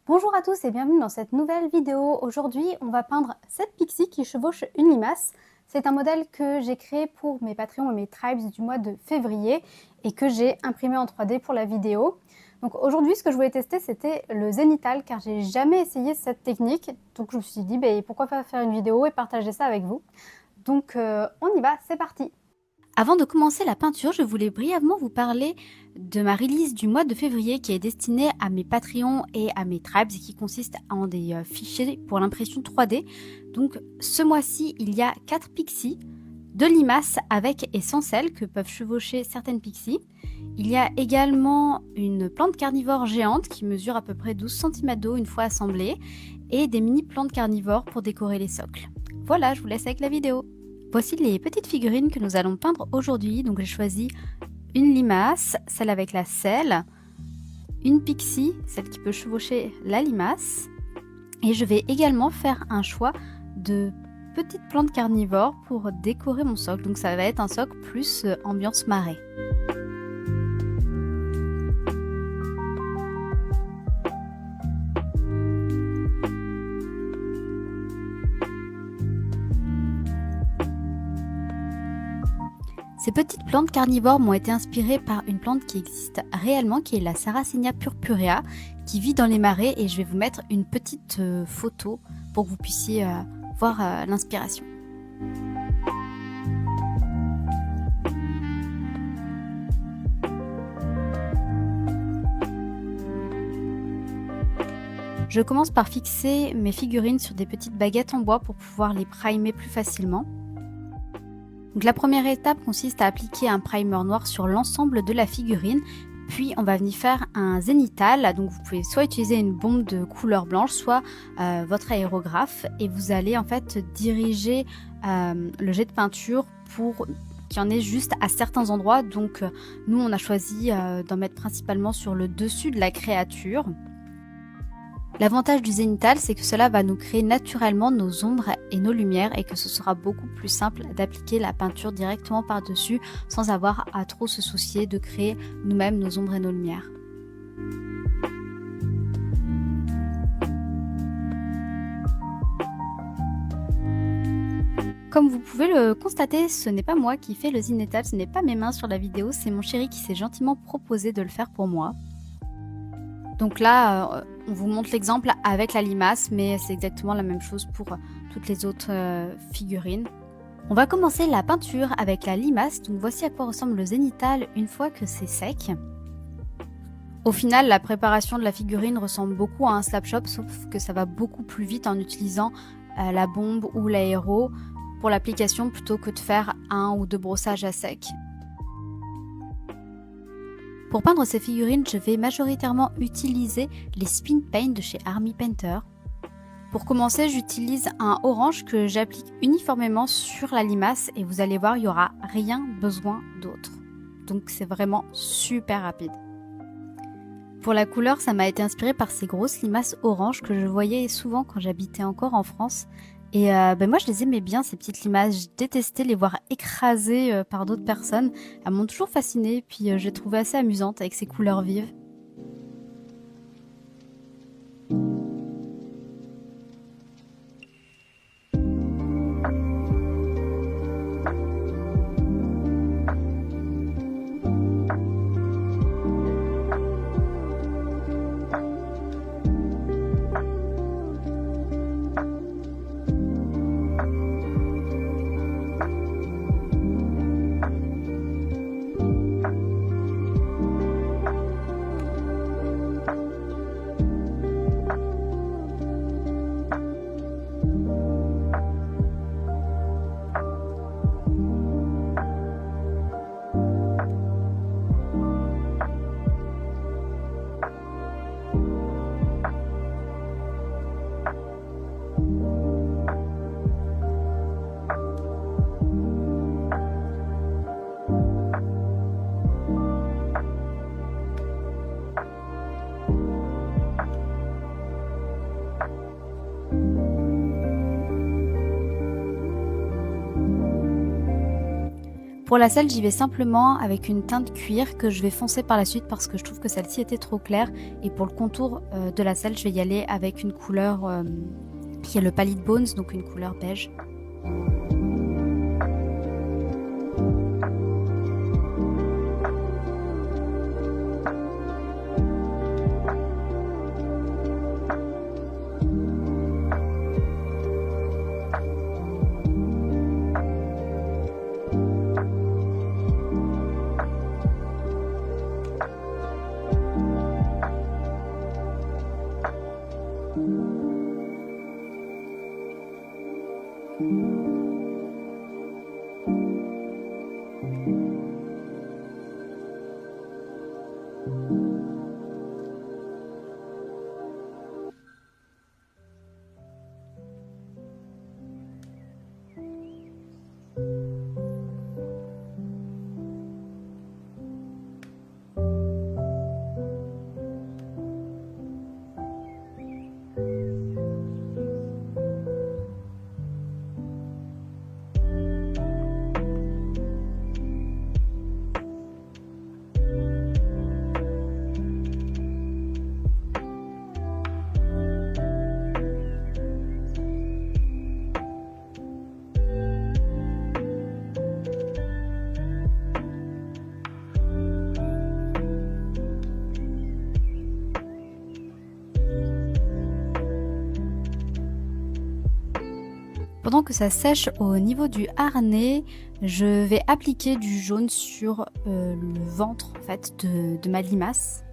Bonjour à tous et bienvenue dans cette nouvelle vidéo. Aujourd'hui, on va peindre cette pixie qui chevauche une limace. C'est un modèle que j'ai créé pour mes Patreons et mes Tribes du mois de février et que j'ai imprimé en 3D pour la vidéo. Donc aujourd'hui, ce que je voulais tester, c'était le zénithal car j'ai jamais essayé cette technique. Donc je me suis dit, pourquoi pas faire une vidéo et partager ça avec vous. Donc on y va, c'est parti! Avant de commencer la peinture, je voulais brièvement vous parler de ma release du mois de février qui est destinée à mes Patreons et à mes Tribes et qui consiste en des fichiers pour l'impression 3D. Donc ce mois-ci, il y a 4 pixies, 2 limaces avec et sans sel que peuvent chevaucher certaines pixies. Il y a également une plante carnivore géante qui mesure à peu près 12 cm d'eau une fois assemblée et des mini plantes carnivores pour décorer les socles. Voilà, je vous laisse avec la vidéo. Voici les petites figurines que nous allons peindre aujourd'hui. Donc j'ai choisi une limace, celle avec la selle, une pixie, celle qui peut chevaucher la limace. Et je vais également faire un choix de petites plantes carnivores pour décorer mon socle. Donc ça va être un socle plus ambiance marée. Ces petites plantes carnivores m'ont été inspirées par une plante qui existe réellement, qui est la Sarracenia purpurea, qui vit dans les marais, et je vais vous mettre une petite photo pour que vous puissiez voir l'inspiration. Je commence par fixer mes figurines sur des petites baguettes en bois pour pouvoir les primer plus facilement. Donc la première étape consiste à appliquer un primer noir sur l'ensemble de la figurine, puis on va venir faire un zénithal. Donc vous pouvez soit utiliser une bombe de couleur blanche, soit votre aérographe, et vous allez en fait diriger le jet de peinture pour qu'il y en ait juste à certains endroits. Donc nous on a choisi d'en mettre principalement sur le dessus de la créature. L'avantage du zénithal, c'est que cela va nous créer naturellement nos ombres et nos lumières et que ce sera beaucoup plus simple d'appliquer la peinture directement par-dessus sans avoir à trop se soucier de créer nous-mêmes nos ombres et nos lumières. Comme vous pouvez le constater, ce n'est pas moi qui fais le zénithal, ce n'est pas mes mains sur la vidéo, c'est mon chéri qui s'est gentiment proposé de le faire pour moi. Donc là, on vous montre l'exemple avec la limace, mais c'est exactement la même chose pour toutes les autres figurines. On va commencer la peinture avec la limace, donc voici à quoi ressemble le zénithal une fois que c'est sec. Au final, la préparation de la figurine ressemble beaucoup à un slap shop, sauf que ça va beaucoup plus vite en utilisant la bombe ou l'aéro pour l'application plutôt que de faire 1 ou 2 brossages à sec. Pour peindre ces figurines, je vais majoritairement utiliser les Spin Paint de chez Army Painter. Pour commencer, j'utilise un orange que j'applique uniformément sur la limace et vous allez voir, il n'y aura rien besoin d'autre. Donc c'est vraiment super rapide. Pour la couleur, ça m'a été inspiré par ces grosses limaces oranges que je voyais souvent quand j'habitais encore en France. Et moi je les aimais bien, ces petites limaces, je détestais les voir écrasées par d'autres personnes. Elles m'ont toujours fascinée, puis je les trouvais assez amusantes avec ces couleurs vives. Pour la selle, j'y vais simplement avec une teinte cuir que je vais foncer par la suite parce que je trouve que celle-ci était trop claire. Et pour le contour de la selle, je vais y aller avec une couleur qui est le Pallid Bones, donc une couleur beige. Pendant que ça sèche au niveau du harnais, je vais appliquer du jaune sur le ventre en fait, de ma limace.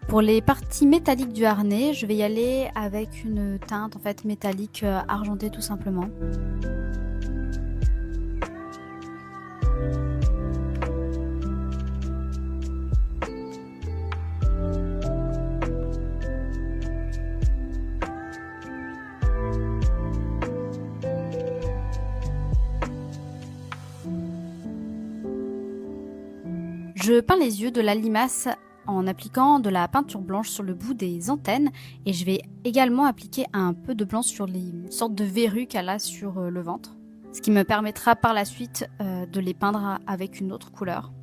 Pour les parties métalliques du harnais, je vais y aller avec une teinte en fait métallique argentée tout simplement. Je peins les yeux de la limace en appliquant de la peinture blanche sur le bout des antennes et je vais également appliquer un peu de blanc sur les sortes de verrues qu'elle a sur le ventre, ce qui me permettra par la suite de les peindre avec une autre couleur.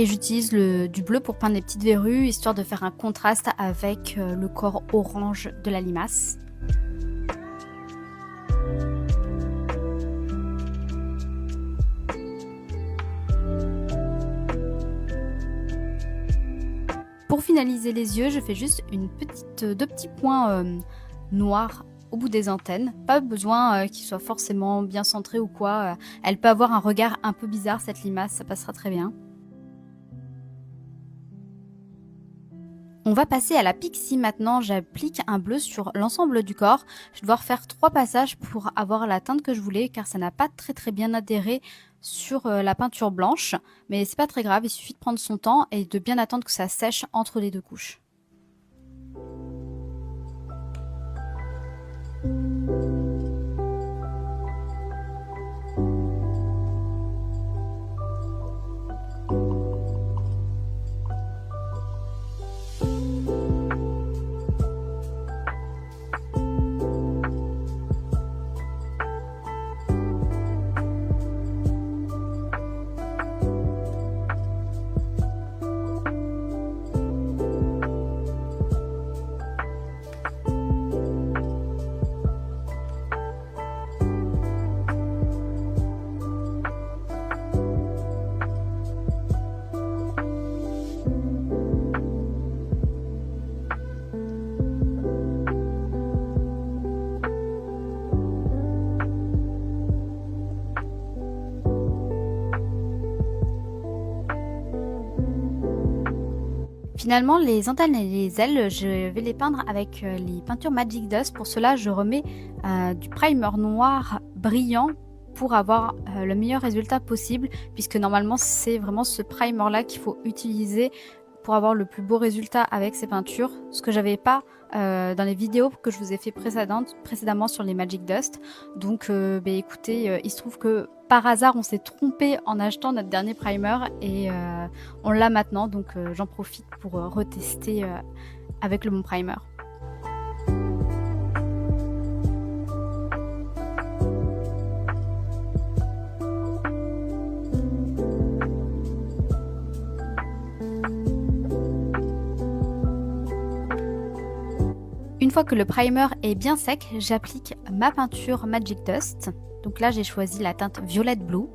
Et j'utilise du bleu pour peindre les petites verrues, histoire de faire un contraste avec le corps orange de la limace. Pour finaliser les yeux, je fais juste deux petits points noirs au bout des antennes. Pas besoin qu'ils soient forcément bien centrés ou quoi. Elle peut avoir un regard un peu bizarre, cette limace, ça passera très bien. On va passer à la pixie maintenant, j'applique un bleu sur l'ensemble du corps. Je vais devoir faire 3 passages pour avoir la teinte que je voulais car ça n'a pas très bien adhéré sur la peinture blanche. Mais c'est pas très grave, il suffit de prendre son temps et de bien attendre que ça sèche entre les 2 couches. Finalement, les antennes et les ailes, je vais les peindre avec les peintures Magic Dust. Pour cela, je remets du primer noir brillant pour avoir le meilleur résultat possible, puisque normalement, c'est vraiment ce primer-là qu'il faut utiliser pour avoir le plus beau résultat avec ces peintures, ce que j'avais pas dans les vidéos que je vous ai fait précédemment sur les Magic Dust. Donc écoutez, il se trouve que par hasard on s'est trompé en achetant notre dernier primer et on l'a maintenant, donc j'en profite pour retester avec le bon primer. Une fois que le primer est bien sec, j'applique ma peinture Magic Dust. Donc là, j'ai choisi la teinte Violette Blue.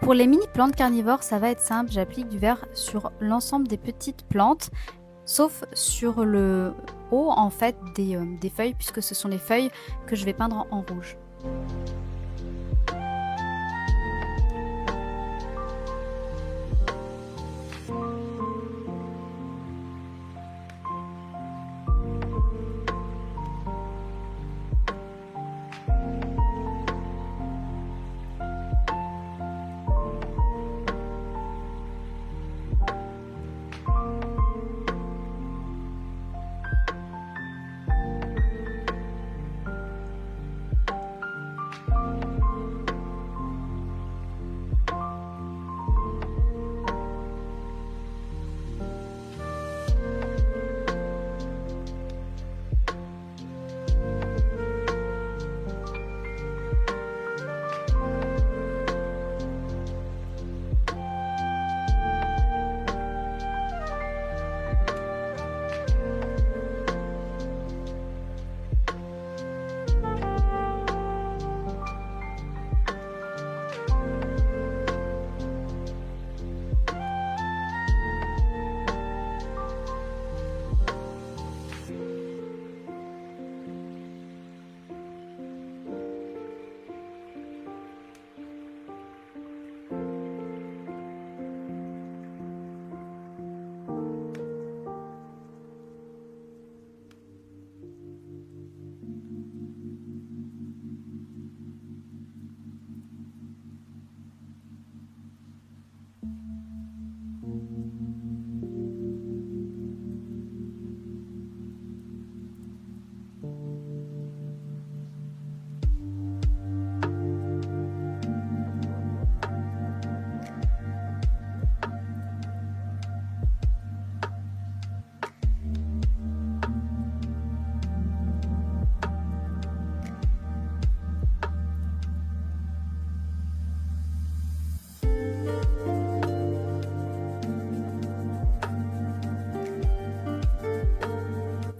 Pour les mini plantes carnivores, ça va être simple, j'applique du vert sur l'ensemble des petites plantes, sauf sur le haut en fait des feuilles, puisque ce sont les feuilles que je vais peindre en rouge.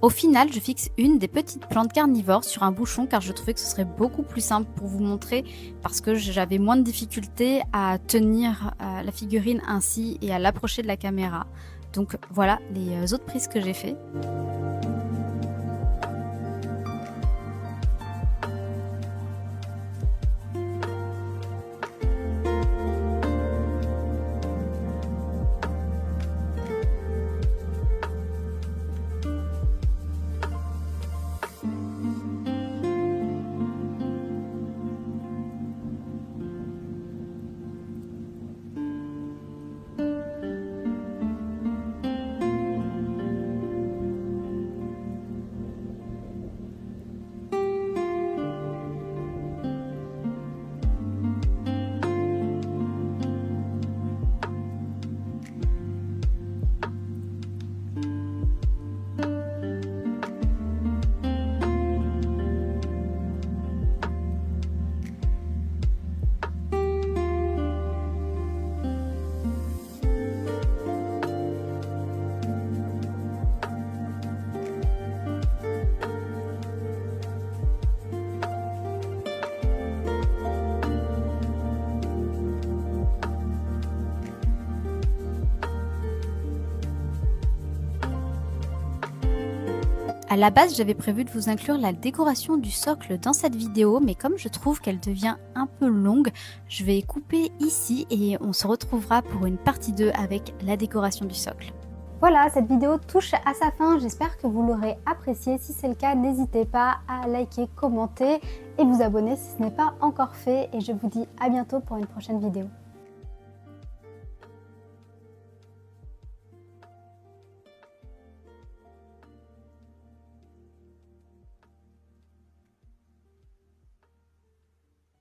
Au final, je fixe une des petites plantes carnivores sur un bouchon car je trouvais que ce serait beaucoup plus simple pour vous montrer parce que j'avais moins de difficultés à tenir la figurine ainsi et à l'approcher de la caméra. Donc voilà les autres prises que j'ai fait. À la base, j'avais prévu de vous inclure la décoration du socle dans cette vidéo, mais comme je trouve qu'elle devient un peu longue, je vais couper ici et on se retrouvera pour une partie 2 avec la décoration du socle. Voilà, cette vidéo touche à sa fin, j'espère que vous l'aurez appréciée. Si c'est le cas, n'hésitez pas à liker, commenter et vous abonner si ce n'est pas encore fait. Et je vous dis à bientôt pour une prochaine vidéo.